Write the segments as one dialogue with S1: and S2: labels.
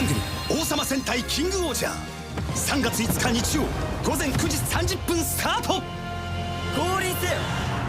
S1: 番組「王様戦隊キングオージャー」3月5日日曜午前9時30分スタート。
S2: 降臨せよ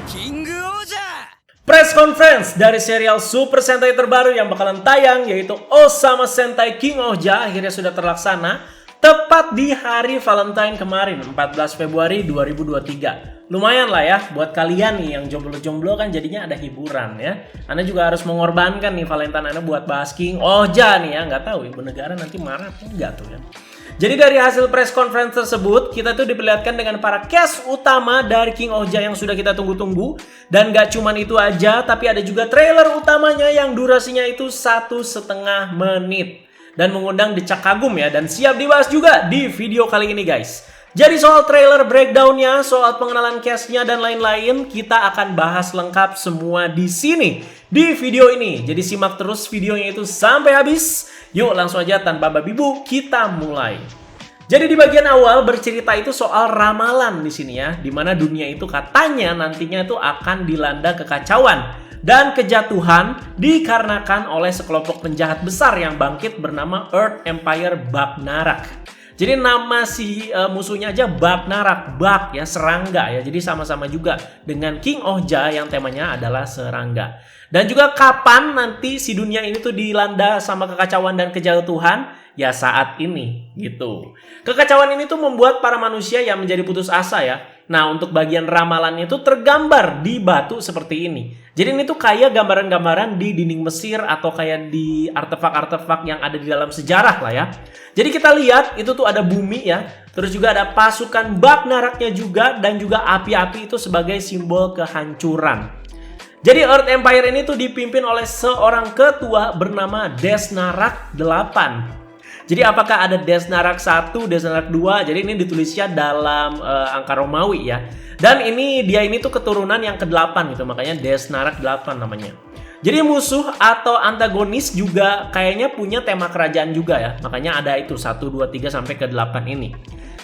S2: キングオージャー。
S3: Press conference dari serial Super Sentai terbaru yang bakalan tayang, yaitu Osama Sentai King Ohja, akhirnya sudah terlaksana tepat di hari Valentine kemarin, 14 Februari 2023. Lumayan lah ya buat kalian nih yang jomblo-jomblo, kan jadinya ada hiburan ya. Anda juga harus mengorbankan nih Valentine Anda buat bahas King Ohja nih ya. Nggak tahu ibu negara nanti marah atau enggak tuh ya. Jadi dari hasil press conference tersebut, kita tuh diperlihatkan dengan para cast utama dari King Ohja yang sudah kita tunggu-tunggu. Dan gak cuman itu aja, tapi ada juga trailer utamanya yang durasinya itu 1,5 menit. Dan mengundang decak kagum ya, dan siap dibahas juga di video kali ini guys. Jadi soal trailer breakdown-nya, soal pengenalan cast-nya dan lain-lain, kita akan bahas lengkap semua di sini di video ini. Jadi simak terus videonya itu sampai habis. Yuk langsung aja tanpa babi bu, kita mulai. Jadi di bagian awal bercerita itu soal ramalan di sini ya, di mana dunia itu katanya nantinya itu akan dilanda kekacauan dan kejatuhan dikarenakan oleh sekelompok penjahat besar yang bangkit bernama Earth Empire Bagnarak. Jadi nama si musuhnya aja Bagnarak, Bag ya, serangga ya. Jadi sama-sama juga dengan King Ohja yang temanya adalah serangga. Dan juga kapan nanti si dunia ini tuh dilanda sama kekacauan dan kejatuhan? Ya saat ini gitu. Kekacauan ini tuh membuat para manusia yang menjadi putus asa ya. Nah untuk bagian ramalannya itu tergambar di batu seperti ini. Jadi ini tuh kayak gambaran-gambaran di dinding Mesir atau kayak di artefak-artefak yang ada di dalam sejarah lah ya. Jadi kita lihat itu tuh ada bumi ya. Terus juga ada pasukan Bagnaraknya juga, dan juga api-api itu sebagai simbol kehancuran. Jadi Earth Empire ini tuh dipimpin oleh seorang ketua bernama Desnarak 8. Jadi apakah ada Desnarak 1, Desnarak 2? Jadi ini ditulisnya dalam angka Romawi ya. Dan dia ini tuh keturunan yang ke-8 gitu, makanya Desnarak 8 namanya. Jadi musuh atau antagonis juga kayaknya punya tema kerajaan juga ya. Makanya ada itu 1, 2, 3 sampai ke 8 ini.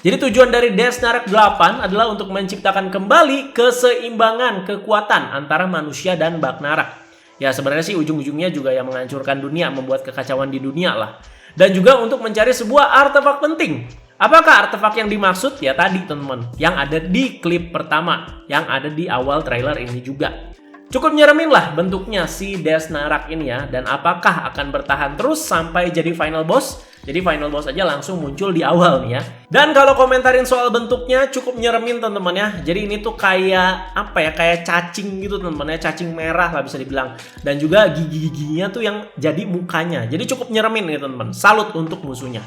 S3: Jadi tujuan dari Desnarak 8 adalah untuk menciptakan kembali keseimbangan kekuatan antara manusia dan Bagnarak. Ya sebenarnya sih ujung-ujungnya juga yang menghancurkan dunia, membuat kekacauan di dunia lah. Dan juga untuk mencari sebuah artefak penting. Apakah artefak yang dimaksud? Ya tadi teman-teman, yang ada di klip pertama, yang ada di awal trailer ini juga. Cukup nyeremin lah bentuknya si Desnarak ini ya. Dan apakah akan bertahan terus sampai jadi final boss? Jadi final boss aja langsung muncul di awal nih ya. Dan kalau komentarin soal bentuknya cukup nyeremin teman-teman ya. Jadi ini tuh kayak apa ya, kayak cacing gitu teman-teman ya. Cacing merah lah bisa dibilang. Dan juga gigi-giginya tuh yang jadi mukanya. Jadi cukup nyeremin nih teman-teman. Salut untuk musuhnya.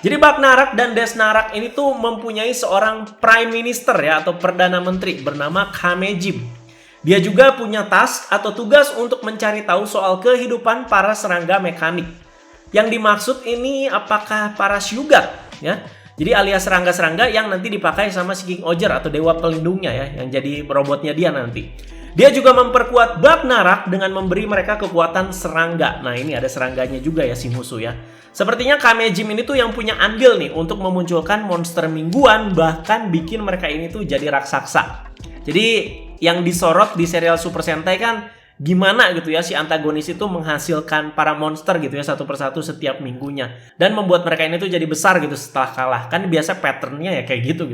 S3: Jadi Bagnarak dan Desnarak ini tuh mempunyai seorang prime minister ya, atau perdana menteri bernama Kamejim. Dia juga punya task atau tugas untuk mencari tahu soal kehidupan para serangga mekanik. Yang dimaksud ini apakah para Syugat ya. Jadi alias serangga-serangga yang nanti dipakai sama si King Ohja atau dewa pelindungnya ya, yang jadi robotnya dia nanti. Dia juga memperkuat Bagnarak dengan memberi mereka kekuatan serangga. Nah ini ada serangganya juga ya si musuh ya. Sepertinya Kamejim ini tuh yang punya andil nih untuk memunculkan monster mingguan, bahkan bikin mereka ini tuh jadi raksasa. Jadi yang disorot di serial Super Sentai kan gimana gitu ya si antagonis itu menghasilkan para monster gitu ya satu persatu setiap minggunya, dan membuat mereka ini tuh jadi besar gitu setelah kalah. Kan biasa patternnya ya kayak gitu.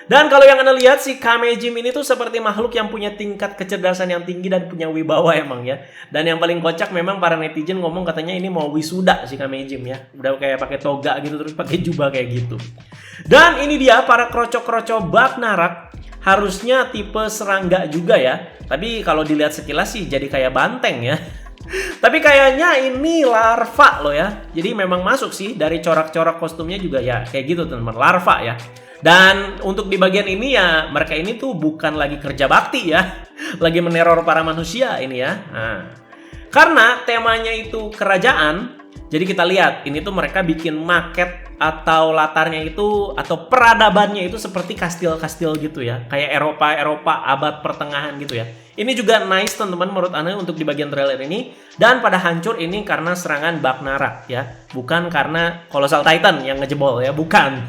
S3: Dan kalau yang Anda lihat si Kamejim ini tuh seperti makhluk yang punya tingkat kecerdasan yang tinggi dan punya wibawa emang ya. Dan yang paling kocak memang para netizen ngomong katanya ini mau wisuda si Kamejim ya. Udah kayak pakai toga gitu, terus pakai jubah kayak gitu. Dan ini dia para krocok-krocok Bagnarak. Harusnya tipe serangga juga ya. Tapi kalau dilihat sekilas sih jadi kayak banteng ya. Tapi kayaknya ini larva loh ya. Jadi memang masuk sih dari corak-corak kostumnya juga ya kayak gitu teman-teman, larva ya. Dan untuk di bagian ini ya mereka ini tuh bukan lagi kerja bakti ya. Lagi meneror para manusia ini ya. Nah, karena temanya itu kerajaan, jadi kita lihat ini tuh mereka bikin maket atau latarnya itu atau peradabannya itu seperti kastil-kastil gitu ya. Kayak Eropa abad pertengahan gitu ya. Ini juga nice teman-teman menurut Anda untuk di bagian trailer ini. Dan pada hancur ini karena serangan Bagnarak ya. Bukan karena Colossal Titan yang ngejebol ya, bukan.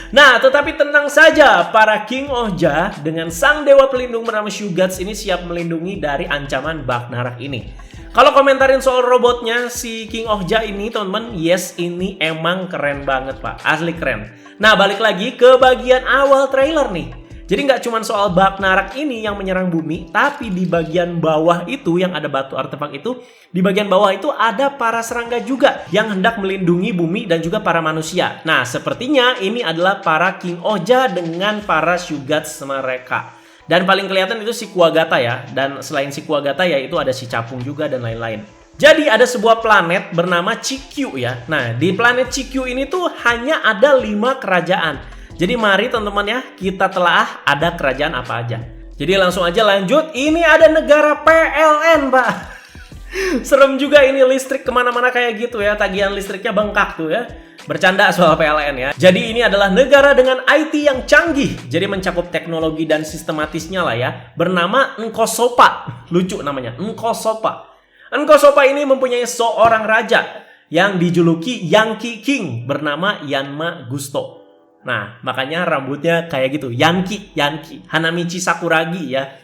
S3: Nah, tetapi tenang saja, para King Ohja dengan sang dewa pelindung bernama Shuguts ini siap melindungi dari ancaman Bagnarak ini. Kalau komentarin soal robotnya si King Ohja ini, teman-teman, yes, ini emang keren banget, Pak. Asli keren. Nah, balik lagi ke bagian awal trailer nih. Jadi nggak cuma soal Bagnarak ini yang menyerang bumi, tapi di bagian bawah itu yang ada batu artefak itu, di bagian bawah itu ada para serangga juga yang hendak melindungi bumi dan juga para manusia. Nah, sepertinya ini adalah para King Ohja dengan para Shuguts mereka. Dan paling kelihatan itu si Kuwagata ya. Dan selain si Kuwagata ya itu ada si Capung juga dan lain-lain. Jadi ada sebuah planet bernama Chikyu ya. Nah, di planet Chikyu ini tuh hanya ada 5 kerajaan. Jadi mari teman-teman ya, kita telaah ada kerajaan apa aja. Jadi langsung aja lanjut, ini ada negara PLN, Pak. Serem juga ini, listrik kemana-mana kayak gitu ya, tagihan listriknya bengkak tuh ya. Bercanda soal PLN ya. Jadi ini adalah negara dengan IT yang canggih. Jadi mencakup teknologi dan sistematisnya lah ya. Bernama Nkosopa. Lucu namanya, Nkosopa. Nkosopa ini mempunyai seorang raja yang dijuluki Yankee King bernama Yanma Gusto. Nah, makanya rambutnya kayak gitu, Yankee, Hanamichi Sakuragi ya.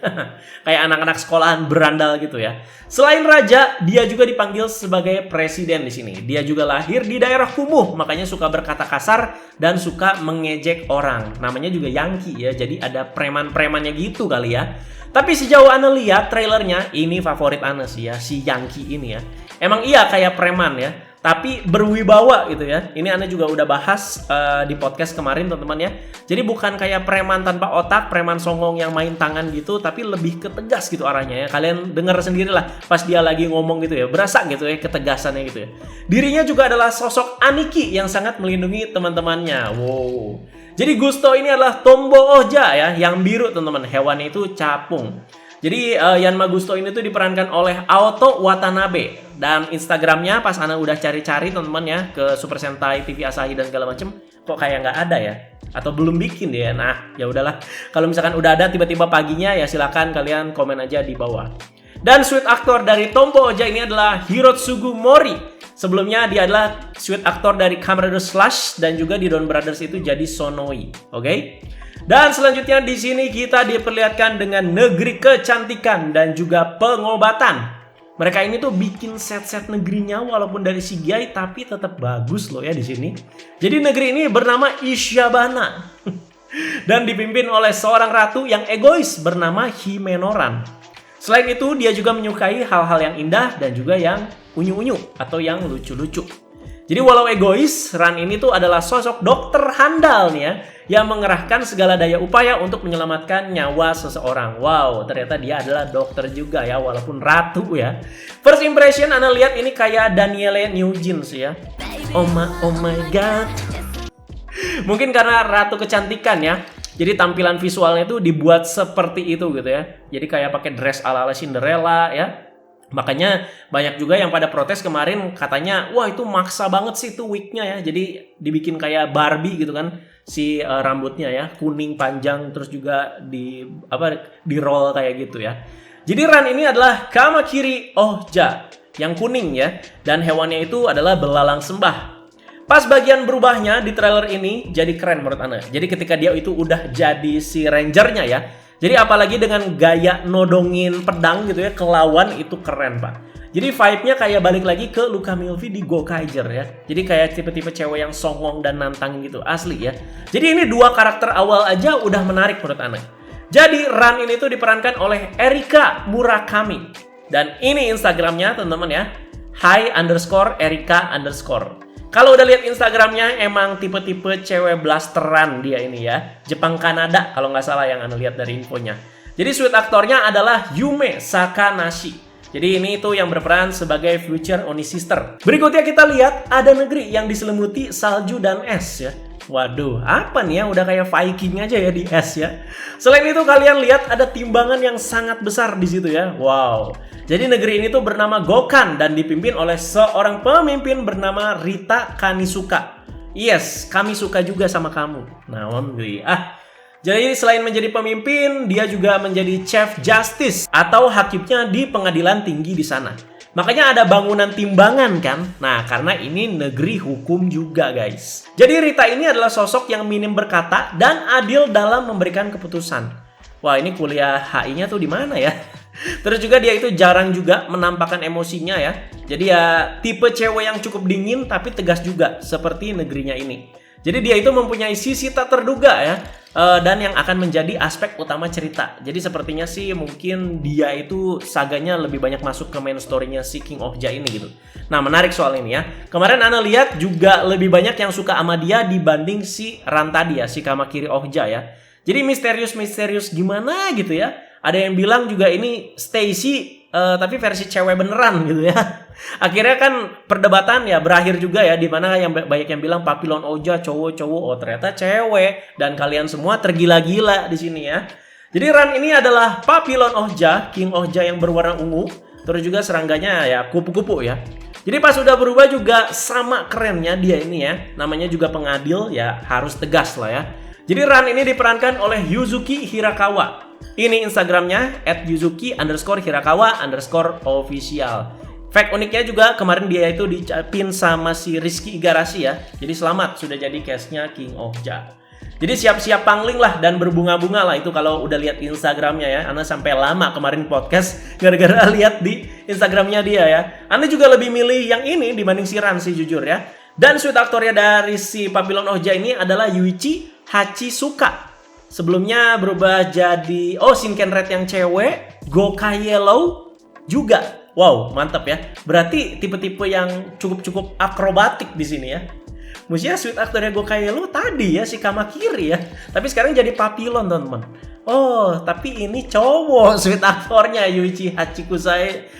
S3: Kayak anak-anak sekolahan berandal gitu ya. Selain raja, dia juga dipanggil sebagai presiden di sini. Dia juga lahir di daerah kumuh, makanya suka berkata kasar dan suka mengejek orang. Namanya juga Yankee ya, jadi ada preman-premannya gitu kali ya. Tapi sejauh Anda lihat trailernya, ini favorit Anda sih ya, si Yankee ini ya. Emang iya kayak preman ya, tapi berwibawa gitu ya. Ini Anda juga udah bahas di podcast kemarin teman-teman ya. Jadi bukan kayak preman tanpa otak, preman songong yang main tangan gitu, tapi lebih ketegas gitu arahnya ya. Kalian dengar sendirilah pas dia lagi ngomong gitu ya. Berasa gitu ya ketegasannya gitu ya. Dirinya juga adalah sosok Aniki yang sangat melindungi teman-temannya. Wow. Jadi Gusto ini adalah Tombo Ohja ya, yang biru teman-teman. Hewannya itu capung. Jadi Yanma Gusto ini tuh diperankan oleh Aoto Watanabe. Dan Instagramnya pas Anda udah cari-cari teman-teman ya ke Super Sentai TV Asahi dan segala macem, kok kayak nggak ada ya? Atau belum bikin dia? Nah, ya udahlah. Kalau misalkan udah ada tiba-tiba paginya ya silakan kalian komen aja di bawah. Dan suite aktor dari Tombo Ohja ini adalah Hirotsugu Mori. Sebelumnya dia adalah suite aktor dari Kamen Rider Slash dan juga di Don Brothers itu jadi Sonoi. Oke? Dan selanjutnya di sini kita diperlihatkan dengan negeri kecantikan dan juga pengobatan. Mereka ini tuh bikin set-set negerinya walaupun dari CGI tapi tetap bagus loh ya di sini. Jadi negeri ini bernama Ishabana dan dipimpin oleh seorang ratu yang egois bernama Himenoran. Selain itu dia juga menyukai hal-hal yang indah dan juga yang unyu-unyu atau yang lucu-lucu. Jadi walau egois, Ran ini tuh adalah sosok dokter handal nih ya, yang mengerahkan segala daya upaya untuk menyelamatkan nyawa seseorang. Wow, ternyata dia adalah dokter juga ya, walaupun ratu ya. First impression Anda lihat ini kayak Danielle Nugent sih ya. Oh my god. Mungkin karena ratu kecantikan ya. Jadi tampilan visualnya tuh dibuat seperti itu gitu ya. Jadi kayak pakai dress ala-ala Cinderella ya. Makanya banyak juga yang pada protes kemarin katanya, wah itu maksa banget sih itu wignya ya. Jadi dibikin kayak Barbie gitu kan si rambutnya ya, kuning panjang terus juga di roll kayak gitu ya. Jadi Ran ini adalah Kamakiri Ohja yang kuning ya, dan hewannya itu adalah belalang sembah. Pas bagian berubahnya di trailer ini jadi keren menurut Anda. Jadi ketika dia itu udah jadi si rangernya ya. Jadi apalagi dengan gaya nodongin pedang gitu ya ke lawan itu keren Pak. Jadi vibe-nya kayak balik lagi ke Luka Milvi di Gokaiger ya. Jadi kayak tipe-tipe cewek yang songong dan nantang gitu, asli ya. Jadi ini dua karakter awal aja udah menarik menurut Anda. Jadi Ran ini tuh diperankan oleh Erika Murakami. Dan ini Instagramnya teman-teman ya. _Erika_. Kalau udah lihat Instagramnya emang tipe-tipe cewek blasteran dia ini ya. Jepang Kanada kalau nggak salah yang Anda lihat dari infonya. Jadi suite aktornya adalah Yume Sakanashi. Jadi ini itu yang berperan sebagai Future Oni Sister. Berikutnya kita lihat ada negeri yang diselimuti salju dan es ya. Waduh, apa nih ya? Udah kayak Viking aja ya di es ya. Selain itu kalian lihat ada timbangan yang sangat besar di situ ya. Wow. Jadi negeri ini tuh bernama Gokan dan dipimpin oleh seorang pemimpin bernama Rita Kanisuka. Yes, kami suka juga sama kamu. Nah, jadi selain menjadi pemimpin, dia juga menjadi Chief Justice atau hakimnya di pengadilan tinggi di sana. Makanya ada bangunan timbangan kan? Nah, karena ini negeri hukum juga guys. Jadi Rita ini adalah sosok yang minim berkata dan adil dalam memberikan keputusan. Wah, ini kuliah HI-nya tuh di mana ya? Terus juga dia itu jarang juga menampakkan emosinya ya. Jadi ya tipe cewek yang cukup dingin tapi tegas juga seperti negerinya ini. Jadi dia itu mempunyai sisi tak terduga ya, dan yang akan menjadi aspek utama cerita. Jadi sepertinya sih mungkin dia itu saganya lebih banyak masuk ke main story-nya si King Ohja ini gitu. Nah, menarik soal ini ya. Kemarin Ana lihat juga lebih banyak yang suka sama dia dibanding si Ran tadi ya, si Kamakiri Ohja ya. Jadi misterius-misterius gimana gitu ya. Ada yang bilang juga ini Stacy tapi versi cewek beneran gitu ya. Akhirnya kan perdebatan ya berakhir juga ya, di mana yang banyak yang bilang Papillon Ohja cowok-cowok, oh ternyata cewek, dan kalian semua tergila-gila di sini ya. Jadi Ran ini adalah Papillon Ohja, King Ohja yang berwarna ungu, terus juga serangganya ya kupu-kupu ya. Jadi pas udah berubah juga sama kerennya dia ini ya, namanya juga pengadil ya, harus tegas lah ya. Jadi Ran ini diperankan oleh Yuzuki Hirakawa. Ini Instagramnya @yuzuki_hirakawa_official. Fact uniknya juga kemarin dia itu dicapin sama si Rizky Igarashi ya. Jadi selamat sudah jadi cast-nya King Ohja. Jadi siap-siap pangling lah dan berbunga-bunga lah itu kalau udah lihat Instagramnya ya. Ana sampai lama kemarin podcast gara-gara lihat di Instagramnya dia ya. Ana juga lebih milih yang ini dibanding si Ran sih jujur ya. Dan sweet aktornya dari si Papillon Ohja ini adalah Yuichi Hachisuka. Sebelumnya berubah jadi Shinken Red yang cewek, Gokai Yellow juga. Wow, mantap ya. Berarti tipe-tipe yang cukup akrobatik di sini ya. Maksudnya sweet aktornya Gokai Yellow tadi ya si Kamakiri ya. Tapi sekarang jadi Papillon, teman-teman. Oh, tapi ini cowok sweet aktornya Yuichi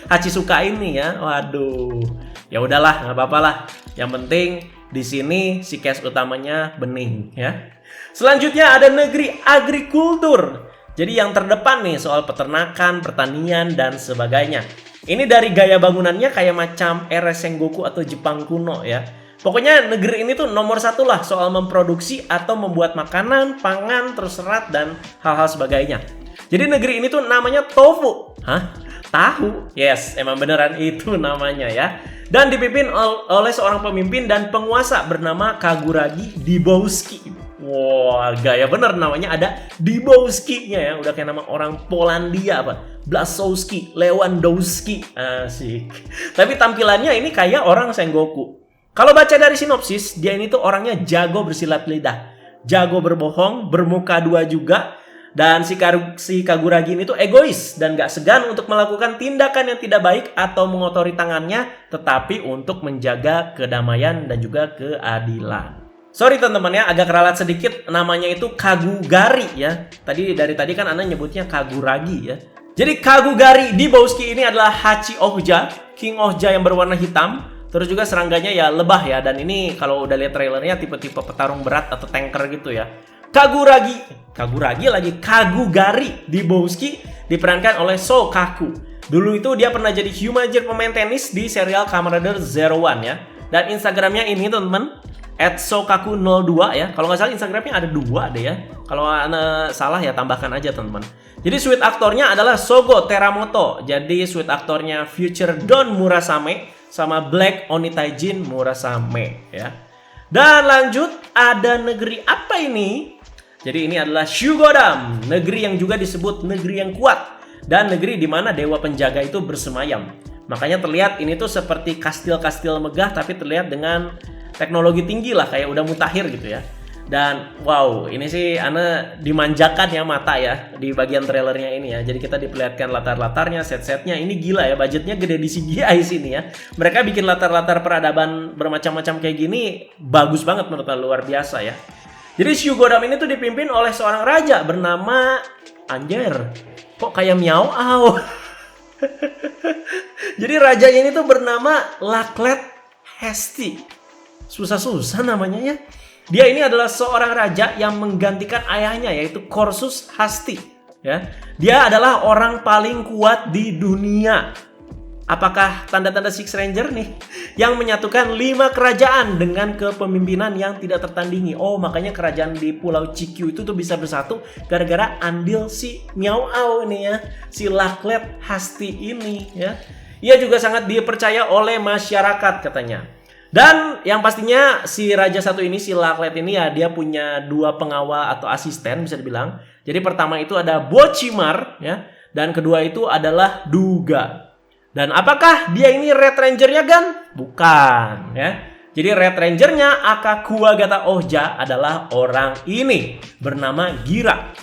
S3: Hachisuka ini ya. Waduh. Ya udahlah, nggak apa-apa lah. Yang penting di sini si cast utamanya bening ya. Selanjutnya ada negeri agrikultur. Jadi yang terdepan nih soal peternakan, pertanian, dan sebagainya. Ini dari gaya bangunannya kayak macam era Sengoku atau Jepang kuno ya. Pokoknya negeri ini tuh nomor satu lah soal memproduksi atau membuat makanan, pangan, terus serat, dan hal-hal sebagainya. Jadi negeri ini tuh namanya Tofu. Hah? Tahu? Yes, emang beneran itu namanya ya. Dan dipimpin oleh seorang pemimpin dan penguasa bernama Kaguragi Dibowski. Wah, gaya bener namanya ada Dibowski-nya ya. Udah kayak nama orang Polandia apa? Blasowski, Lewandowski. Asik. Tapi tampilannya ini kayak orang Sengoku. Kalau baca dari sinopsis, dia ini tuh orangnya jago bersilat lidah, jago berbohong, bermuka dua juga. Dan si Kaguragi ini tuh egois dan gak segan untuk melakukan tindakan yang tidak baik atau mengotori tangannya, tetapi untuk menjaga kedamaian dan juga keadilan. Sorry teman-teman ya, agak keralat sedikit, namanya itu Kagugari ya. Dari tadi kan Ana nyebutnya Kaguragi ya. Jadi Kagugari Dibowski ini adalah Hachi Ohja, King Ohja yang berwarna hitam. Terus juga serangganya ya lebah ya, dan ini kalau udah lihat trailernya tipe-tipe petarung berat atau tanker gitu ya. Kagugari Dibowski diperankan oleh Sokaku. Dulu itu dia pernah jadi Humager pemain tenis di serial Kamen Rider Zero One ya. Dan Instagramnya ini teman-teman @sokaku02 ya. Kalau nggak salah Instagramnya ada 2 deh ya. Kalau Anda salah ya tambahkan aja teman-teman. Jadi sweet aktornya adalah Sogo Teramoto. Jadi sweet aktornya Future Don Murasame sama Black Onitaijin Murasame ya. Dan lanjut ada negeri apa ini? Jadi ini adalah Shugodam, negeri yang juga disebut negeri yang kuat dan negeri di mana dewa penjaga itu bersemayam. Makanya terlihat ini tuh seperti kastil-kastil megah tapi terlihat dengan teknologi tinggi lah, kayak udah mutakhir gitu ya. Dan wow, ini sih Ana dimanjakan ya mata ya di bagian trailernya ini ya. Jadi kita diperlihatkan latar-latarnya, set-setnya. Ini gila ya, budgetnya gede di CGI sini ya. Mereka bikin latar-latar peradaban bermacam-macam kayak gini bagus banget menurut Ana, luar biasa ya. Jadi Shugodam ini tuh dipimpin oleh seorang raja bernama Anjer. Kok kayak Miao Ao? Jadi rajanya ini tuh bernama Laklet Hesti. Susah-susah namanya ya. Dia ini adalah seorang raja yang menggantikan ayahnya yaitu Korsus Hasti ya. Dia adalah orang paling kuat di dunia. Apakah tanda-tanda Six Ranger nih yang menyatukan 5 kerajaan dengan kepemimpinan yang tidak tertandingi. Oh, makanya kerajaan di Pulau Chikyu itu tuh bisa bersatu gara-gara andil si Miao Ao ini ya, si Laklet Hasti ini ya. Ia juga sangat dipercaya oleh masyarakat katanya. Dan yang pastinya si Raja satu ini, si Laklet ini ya, dia punya 2 pengawal atau asisten bisa dibilang. Jadi pertama itu ada Bocimar ya, dan kedua itu adalah Duga. Dan apakah dia ini Red Ranger-nya, Gan? Bukan ya. Jadi Red Ranger-nya Aka Kuwagata Ohja adalah orang ini bernama Gira.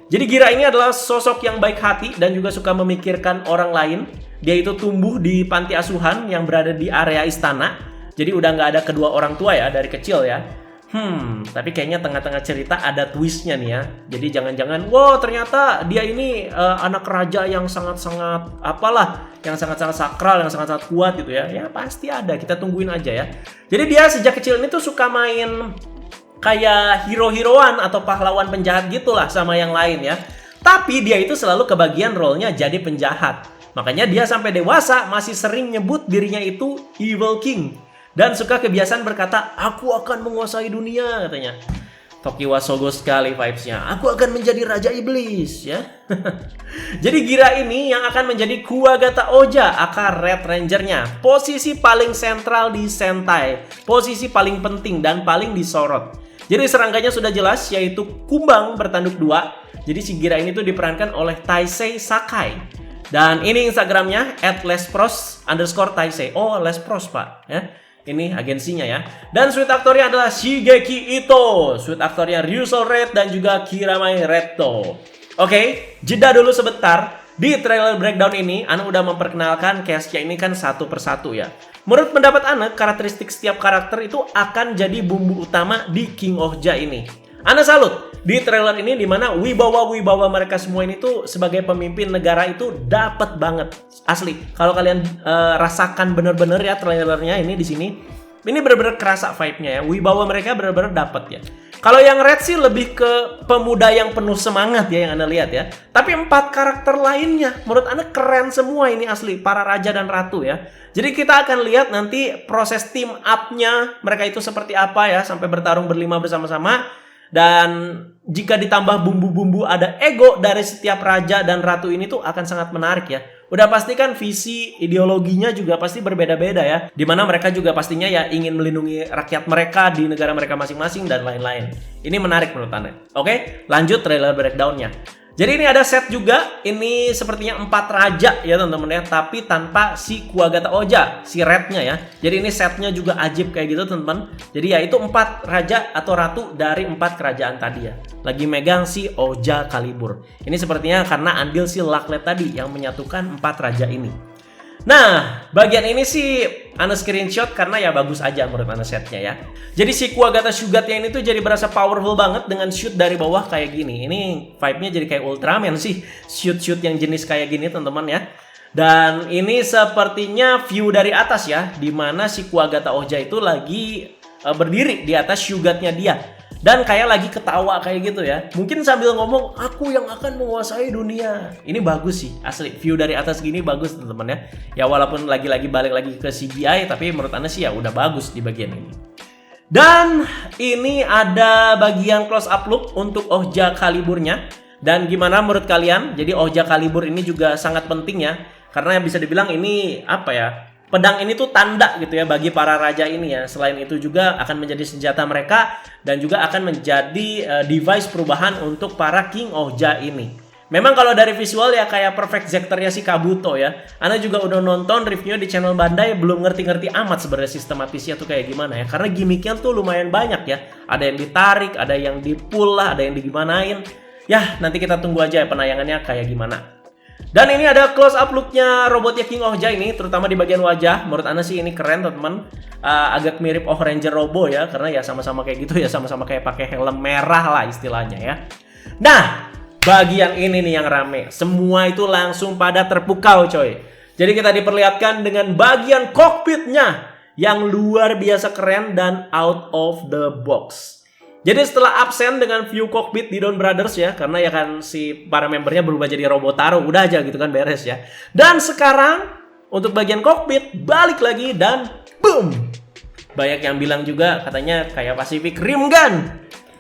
S3: Jadi Gira ini adalah sosok yang baik hati dan juga suka memikirkan orang lain. Dia itu tumbuh di panti asuhan yang berada di area istana. Jadi udah nggak ada kedua orang tua ya dari kecil ya. Tapi kayaknya tengah-tengah cerita ada twistnya nih ya. Jadi jangan-jangan, wow ternyata dia ini anak raja yang sangat-sangat apalah, yang sangat-sangat sakral, yang sangat-sangat kuat gitu ya. Ya pasti ada, kita tungguin aja ya. Jadi dia sejak kecil ini tuh suka main kayak hero-heroan atau pahlawan penjahat gitulah sama yang lain ya. Tapi dia itu selalu kebagian role-nya jadi penjahat. Makanya dia sampai dewasa masih sering nyebut dirinya itu Evil King. Dan suka kebiasaan berkata, aku akan menguasai dunia katanya. Tokiwa Sogo sekali vibes-nya. Aku akan menjadi Raja Iblis ya. Jadi Gira ini yang akan menjadi Kuwagata Ohja, aka Red Ranger-nya. Posisi paling sentral di Sentai. Posisi paling penting dan paling disorot. Jadi serangkanya sudah jelas, yaitu kumbang bertanduk 2. Jadi si Gira ini tuh diperankan oleh Taisei Sakai. Dan ini Instagramnya @lespros_taisei. Oh Lespros pak ya. Ini agensinya ya. Dan suite aktornya adalah Shigeki Ito, suite aktornya Ryuzo Red dan juga Kiramai Retto. Oke, jeda dulu sebentar. Di trailer breakdown ini, Ana udah memperkenalkan cast-nya ini kan satu persatu ya. Menurut pendapat Ana, karakteristik setiap karakter itu akan jadi bumbu utama di King Ohja ini. Ana salut di trailer ini dimana wibawa-wibawa mereka semua ini tuh sebagai pemimpin negara itu dapat banget asli. Kalau kalian rasakan bener-bener ya trailernya ini di sini, ini bener-bener kerasa vibe-nya ya. Wibawa mereka bener-bener dapat ya. Kalau yang Red sih lebih ke pemuda yang penuh semangat ya yang Anda lihat ya. Tapi 4 karakter lainnya menurut Anda keren semua ini asli, para raja dan ratu ya. Jadi kita akan lihat nanti proses team up-nya mereka itu seperti apa ya sampai bertarung berlima bersama-sama. Dan jika ditambah bumbu-bumbu ada ego dari setiap raja dan ratu ini tuh akan sangat menarik ya. Udah pasti kan visi ideologinya juga pasti berbeda-beda ya. Dimana mereka juga pastinya ya ingin melindungi rakyat mereka di negara mereka masing-masing dan lain-lain. Ini menarik menurut Anda. Oke, lanjut trailer breakdown-nya. Jadi ini ada set juga. Ini sepertinya 4 raja ya teman-teman ya. Tapi tanpa si Kuwagata Ohja, si Red-nya ya. Jadi ini setnya juga ajib kayak gitu teman-teman. Jadi ya itu 4 raja atau ratu dari 4 kerajaan tadi ya. Lagi megang si Ohja Kalibur. Ini sepertinya karena andil si Laklet tadi yang menyatukan 4 raja ini. Nah, bagian ini sih Ana screenshot karena ya bagus aja menurut Ana setnya ya. Jadi si Kuwagata Shugatnya ini tuh jadi berasa powerful banget dengan shoot dari bawah kayak gini. Ini vibe-nya jadi kayak Ultraman sih. Shoot-shoot yang jenis kayak gini teman-teman ya. Dan ini sepertinya view dari atas ya. Dimana si Kuwagata Ohja itu lagi berdiri di atas Shugatnya dia. Dan kayak lagi ketawa kayak gitu ya. Mungkin sambil ngomong, aku yang akan menguasai dunia. Ini bagus sih, asli. View dari atas gini bagus teman-teman ya. Ya walaupun lagi-lagi balik lagi ke CGI, tapi menurut Anda sih ya udah bagus di bagian ini. Dan ini ada bagian close up look untuk Ohja Kaliburnya. Dan gimana menurut kalian? Jadi Ohja Kalibur ini juga sangat penting ya. Karena bisa dibilang ini apa ya? Pedang ini tuh tanda gitu ya bagi para raja ini ya. Selain itu juga akan menjadi senjata mereka dan juga akan menjadi device perubahan untuk para King Ohja ini. Memang kalau dari visual ya kayak perfect Zector-nya si Kabuto ya. Ana juga udah nonton reviewnya di channel Bandai, belum ngerti-ngerti amat sebenarnya sistematisnya tuh kayak gimana ya. Karena gimmicknya tuh lumayan banyak ya. Ada yang ditarik, ada yang di-pull lah, ada yang digimanain. Ya nanti kita tunggu aja ya penayangannya kayak gimana. Dan ini ada close up looknya robotnya King Ohja ini, terutama di bagian wajah. Menurut Ana sih ini keren teman-teman. Agak mirip Oh Ranger Robo ya, karena ya sama-sama kayak gitu ya, sama-sama kayak pakai helm merah lah istilahnya ya. Nah, bagian ini nih yang rame. Semua itu langsung pada terpukau coy. Jadi kita diperlihatkan dengan bagian kokpitnya yang luar biasa keren dan out of the box. Jadi setelah absen dengan view cockpit di Don Brothers ya, karena ya kan si para membernya berubah jadi Robotaro, udah aja gitu kan beres ya. Dan sekarang untuk bagian cockpit balik lagi dan boom. Banyak yang bilang juga katanya kayak Pacific Rim Gun.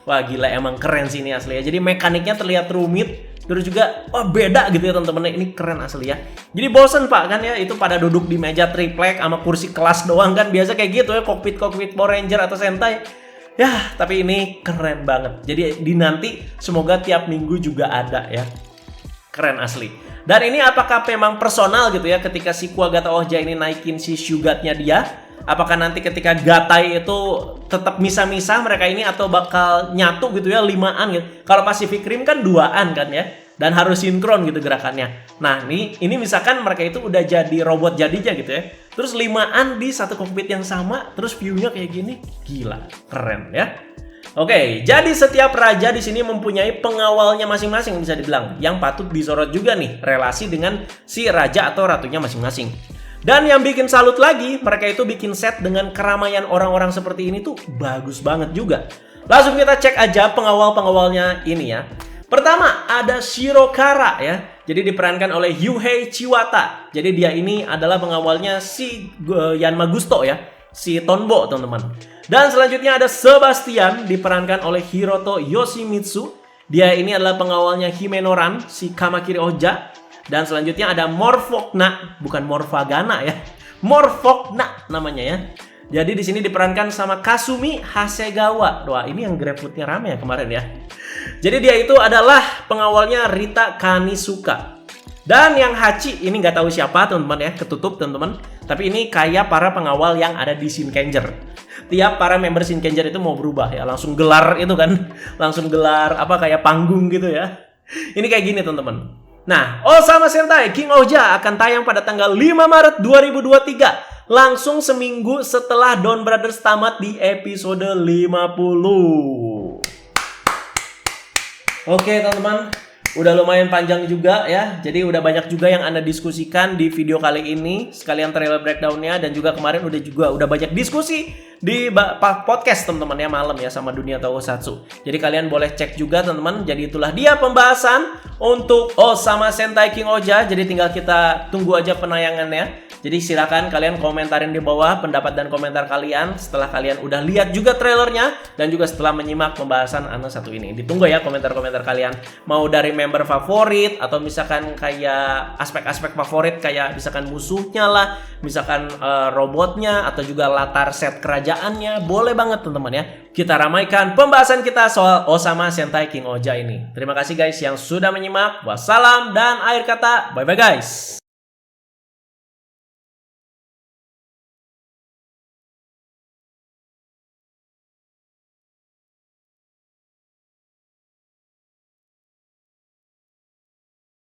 S3: Wah gila emang keren sih ini asli ya. Jadi mekaniknya terlihat rumit, Terus juga wah beda gitu ya teman-teman. Ini keren asli ya. Jadi bosen Pak kan ya, itu pada duduk di meja triplek sama kursi kelas doang kan, biasa kayak gitu ya, kokpit Power Ranger atau Sentai. Ya, tapi ini keren banget. Jadi dinanti semoga tiap minggu juga ada ya. Keren asli. Dan ini apakah memang personal gitu ya ketika si Kuwagata Ohja ini naikin si Shugatnya dia? Apakah nanti ketika Gatai itu tetap misah-misah mereka ini atau bakal nyatu gitu ya, 5-an gitu. Kalau Pacific Rim kan 2-an kan ya. Dan harus sinkron gitu gerakannya. Nah, ini misalkan mereka itu udah jadi robot jadinya gitu ya. Terus 5-an di satu kokpit yang sama, terus view-nya kayak gini. Gila, keren ya. Oke, jadi setiap raja di sini mempunyai pengawalnya masing-masing bisa dibilang, yang patut disorot juga nih relasi dengan si raja atau ratunya masing-masing. Dan yang bikin salut lagi, mereka itu bikin set dengan keramaian orang-orang seperti ini tuh bagus banget juga. Langsung kita cek aja pengawal-pengawalnya ini ya. Pertama ada Shirokara ya. Jadi diperankan oleh Yuhei Chiwata. Jadi dia ini adalah pengawalnya si Yanma Gusto ya, si Tonbo teman-teman. Dan selanjutnya ada Sebastian diperankan oleh Hiroto Yoshimitsu. Dia ini adalah pengawalnya Himenoran, si Kamakiri Ohja. Dan selanjutnya ada Morphogna, bukan Morphagana ya. Morphogna namanya ya. Jadi di sini diperankan sama Kasumi Hasegawa. Wah, ini yang GrabFood-nya rame ya kemarin ya. Jadi dia itu adalah pengawalnya Rita Kanisuka. Dan yang Hachi ini nggak tahu siapa teman-teman ya, ketutup teman-teman. Tapi ini kayak para pengawal yang ada di Shinkenger. Tiap para member Shinkenger itu mau berubah ya, langsung gelar itu kan, langsung gelar apa kayak panggung gitu ya. Ini kayak gini teman-teman. Nah, Osama Sentai King Ohja akan tayang pada tanggal 5 Maret 2023. Langsung seminggu setelah Dawn Brothers tamat di episode 50. Oke teman-teman, udah lumayan panjang juga ya. Jadi udah banyak juga yang Anda diskusikan di video kali ini. Sekalian trailer breakdown-nya, dan juga kemarin udah banyak diskusi di podcast teman-teman ya malam ya sama Dunia Tokusatsu. Jadi kalian boleh cek juga teman-teman. Jadi itulah dia pembahasan untuk Osama Sentai King Ohja. Jadi tinggal kita tunggu aja penayangannya. Jadi silakan kalian komentarin di bawah pendapat dan komentar kalian setelah kalian udah lihat juga trailernya dan juga setelah menyimak pembahasan Ano satu ini. Ditunggu ya komentar-komentar kalian. Mau dari member favorit atau misalkan kayak aspek-aspek favorit kayak misalkan musuhnya lah, misalkan robotnya atau juga latar set kerajaannya. Boleh banget teman-teman ya. Kita ramaikan pembahasan kita soal Osama Sentai King Ohja ini. Terima kasih guys yang sudah menyimak. Wassalam dan akhir kata bye-bye guys.